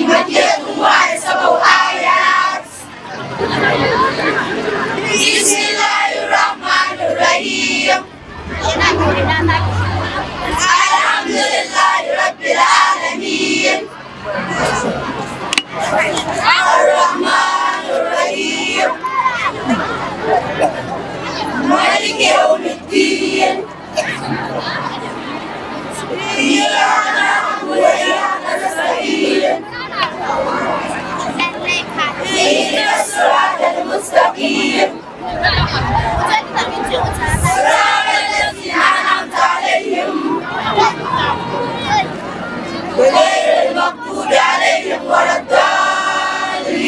مكية وهي 7 آيات. بسم الله الرحمن الرحيم. الحمد لله رب العالمين الرحمن الرحيم مالك يوم الدين إياك نعبد وإياك نستعين اهدنا الصراط المستقيم صراط الذين أنعمت عليهم غير المغضوب عليهم ولا الضالين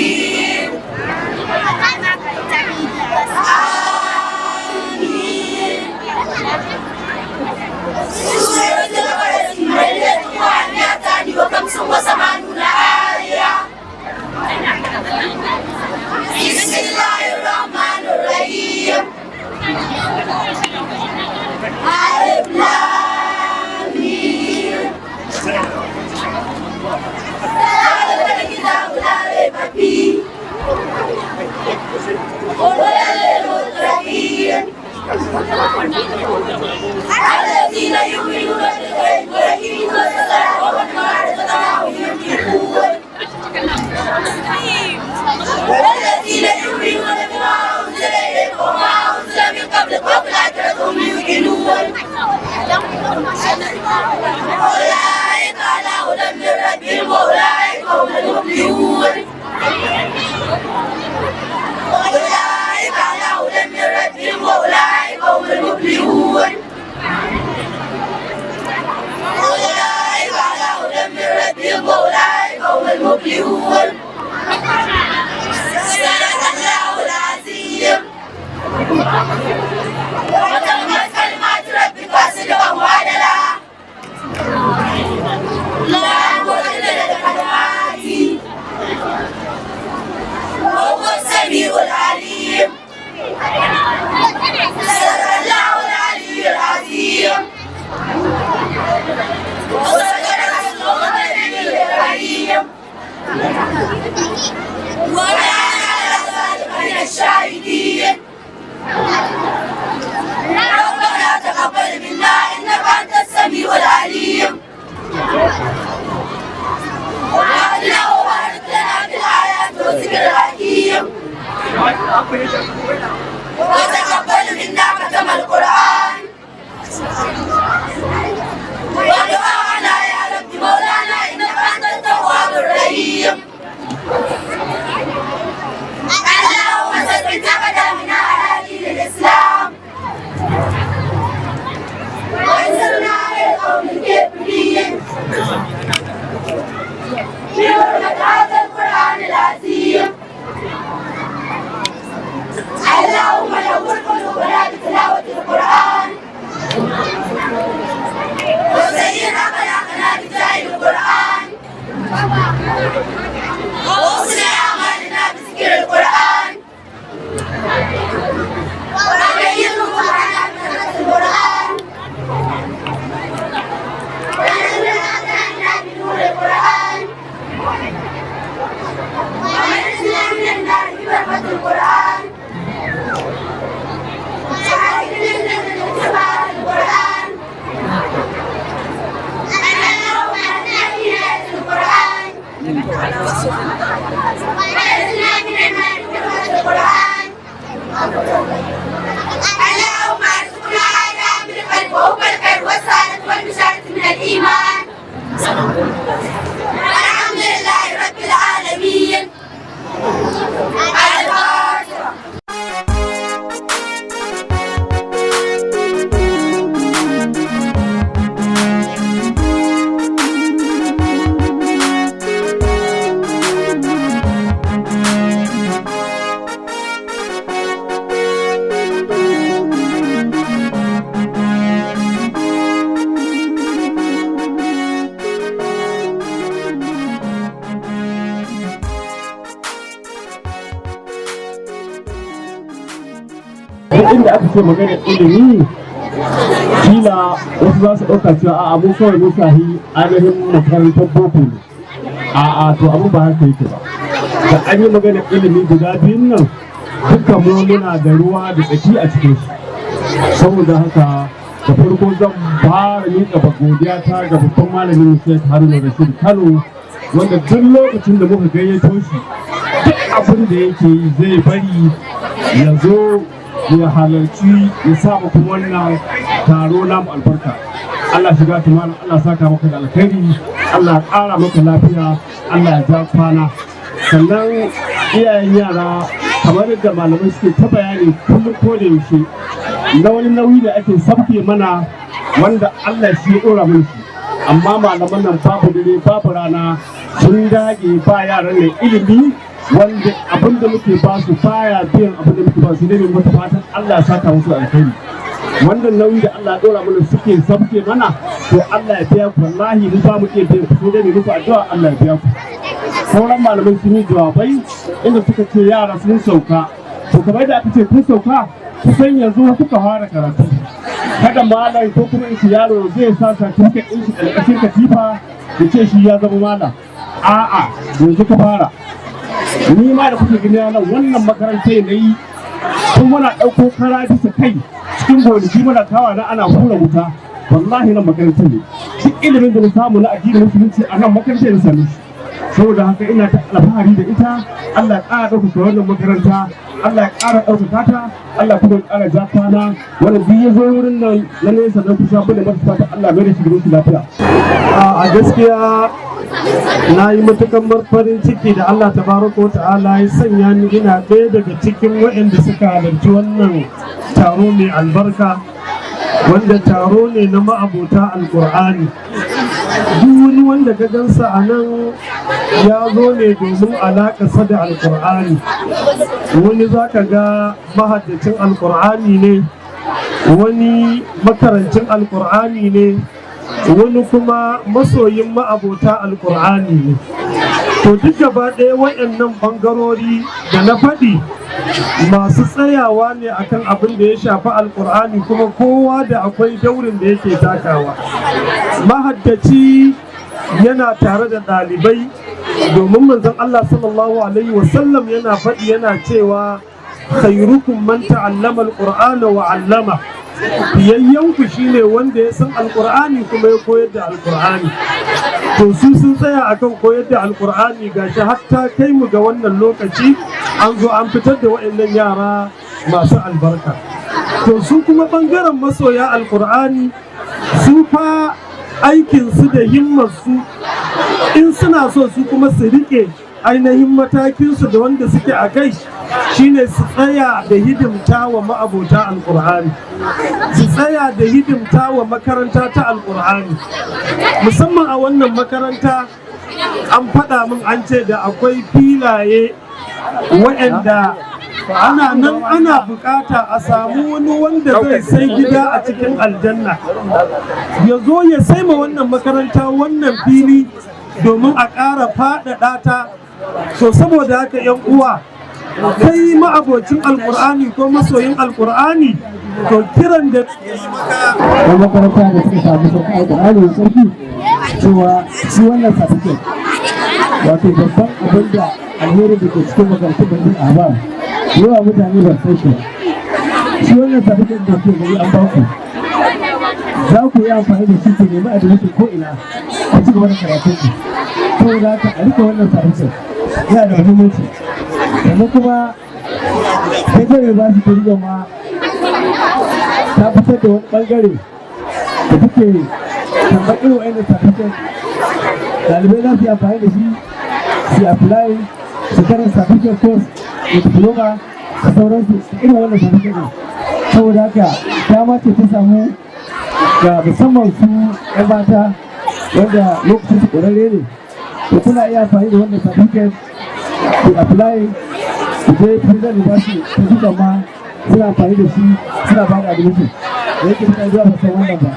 آمين. سورة البقرة مكية وهي 285 آية. بسم الله الرحمن الرحيم. ألف لام ميم. ذلك الكتاب لا ريب فيه هدى للمتقين الذين يؤمنون بالغيب ويقيمون الصلاة ومما رزقناهم ينفقون والذين يؤمنون بما أنزل إليك وما أنزل من قبلك وبالآخرة هم يوقنون أولئك على هدى من ربهم وأولئك هم المفلحون. أولئك على هدى من ربهم وأولئك هم المفلحون. أولئك على هدى من ربهم وأولئك هم المفلحون. صدق الله العظيم. وتمت كلمات ربك صدقا وعدلا لا مبدل لكلماته وهو السميع العليم. صدق الله العلي العظيم. وصدق رسوله النبي الكريم ونحن على ذلك من الشاهدين. ربنا تقبل منا إنك أنت السميع العليم وأهدنا وبارك لنا بالآيات والذكر الحكيم وتقبل منا ختم القرآن ودعاءنا يا رب مولانا إنك أنت التواب الرحيم. اللهم ثبت أقدامنا على دين الإسلام وانصرنا على القوم الكافرين بحرمة هذا القرآن العظيم. اللهم نور قلوبنا بتلاوة القرآن وزين أخلاقنا بتلاوة القرآن وحسن أعمالنا بذكر القرآن وبين قرآننا بقراءة القرآن ونزل أعدائنا بنور القرآن ونزل من النار ببركة القرآن وعافنا من اتباع القرآن. اللهم اهدنا بهداية القرآن ونزلنا من النار ببركة القرآن. اللهم ارزقنا على أمر القلب وهو الخير والسعادة والبشارة من الإيمان. الحمد لله رب العالمين. الفاتحة. inda aka ce magana ilimi kila wasu za su ɗauka cewa a mun kawai mun sahi ainihin makarantar boko ne a'a to abin ba haka yake ba. Da an yi magana ilimi guda biyun nan dukkan mu muna da ruwa da tsaki a cikin shi. Saboda haka da farko zan fara miƙa godiya ta ga babban malamin Sheikh Haruna Rashid Kano, wanda duk lokacin da muka gayyato shi duk abin da yake yi zai bari ya zo ya halarci ya saba kuma wannan taro namu albarka. Allah shiga tumana, Allah saka maka da alkhairi, Allah ƙara maka lafiya, Allah ya ja kwana. Sannan iyayen yara kamar yadda malamai suke ta bayani kullum ko da yaushe na wani nauyi da ake sabke mana wanda Allah shi ya ɗora mana shi, amma malaman nan babu dare babu rana sun dage ba yaran nan ilimi wanda abin da muke ba su baya biyan abin da muke ba su, ne mai mata fatan Allah ya saka musu alkhairi. Wannan nauyi da Allah ya ɗora mana suke sabke mana, to Allah ya biya ku, wallahi mu ba mu iya biyan ku, sai dai mu muku addu'a Allah ya biya ku. Sauran malamai sun yi jawabai inda suka ce yara sun sauka, to kamar da aka ce kun sauka kusan yanzu kuka fara karatu. Kada malam ko kuma in yaro zai sa certificate ɗin shi ƙarƙashin katifa ya ce shi ya zama malam. A'a yanzu ka fara. Ni ma da kuke gani nan wannan makarantar na yi tun muna ɗauko kara bisa kai cikin gonaki muna kawa na ana hura wuta. Wallahi nan makarantar ne. Duk ilimin da na samu na addinin musulunci a nan makarantar na same shi. Saboda haka ina ta alfahari da ita. Allah ya ƙara ɗaukaka wannan makaranta, Allah ya ƙara ɗaukaka ta, Allah kuma ya ƙara ja kwana. Wanda duk ya zo wurin nan na nesa na kusa bane masu fata Allah bai da shi gidan su lafiya. A gaskiya na yi matukan farin ciki da Allah tabaraka wa ta'ala ya sanya ni ina ɗaya daga cikin waɗanda suka halarci wannan taro mai albarka, wanda taro ne na ma'abota alƙur'ani. Duk wani wanda ka gansa a nan ya zo ne domin alaƙarsa da alƙur'ani. Wani za ka ga mahaddacin alƙur'ani ne, wani makarancin alƙur'ani ne, wani kuma masoyin ma'abota alƙur'ani ne. To duk gaba ɗaya waɗannan ɓangarori da na faɗi masu tsayawa ne akan abin da ya shafi alƙur'ani, kuma kowa da akwai daurin da yake takawa. Mahaddaci yana tare da ɗalibai, domin manzon Allah sallallahu alaihi wasallam yana faɗi yana cewa khairukum man ta'allama alqur'ana wa 'allama. Fiyayyanku shine wanda ya san alqur'ani kuma ya koyar da alqur'ani. To su sun tsaya akan koyar da alqur'ani, gashi hatta kai mu ga wannan lokaci an zo an fitar da waɗannan yara masu albarka. To su kuma bangaren masoya alqur'ani su fa aikinsu da himmarsu in suna so su kuma su rike ainihin matakinsu da wanda suke a kai shine su tsaya da hidimta wa ma'abota alƙur'ani, su tsaya da hidimta wa makaranta ta alƙur'ani. Musamman a wannan makaranta an faɗa min an ce da akwai filaye waɗanda ana nan ana bukata a samu wani wanda zai sai gida a cikin aljanna, ya zo ya sai ma wannan makaranta wannan fili domin a ƙara faɗaɗa ta. So saboda haka yan uwa, kai ma'abocin alƙur'ani ko masoyin alƙur'ani, to kiran da Wani makaranta da suka samu sauƙi alƙur'ani da sarki cewa shi wannan certificate wato babban abin da alherin da ke cikin makarantun bandin ahbab yawa mutane ba sai shi. Shi wannan certificate da ke gari an baku, za ku yi amfani da shi ku nemi admission ko ina a ci gaba da karatun ku. Saboda haka a rika wannan certificate yana da muhimmanci. Sannan kuma sai kawai ba su ta ma ta fitar da wani ɓangare da kuke tambar irin wa'in certificate, ɗalibai za su yi amfani da shi su apply su karanta certificate course da diploma da sauransu su irin wannan certificate. Saboda haka dama ce ta samu ga musamman su 'yan mata wanda lokacin su ƙwararre ne, to kuna iya amfani da wannan certificate ku apply ku je prison university ta duka ma suna amfani da shi suna ba da admission da yake mutane zuwa ba san wannan ba.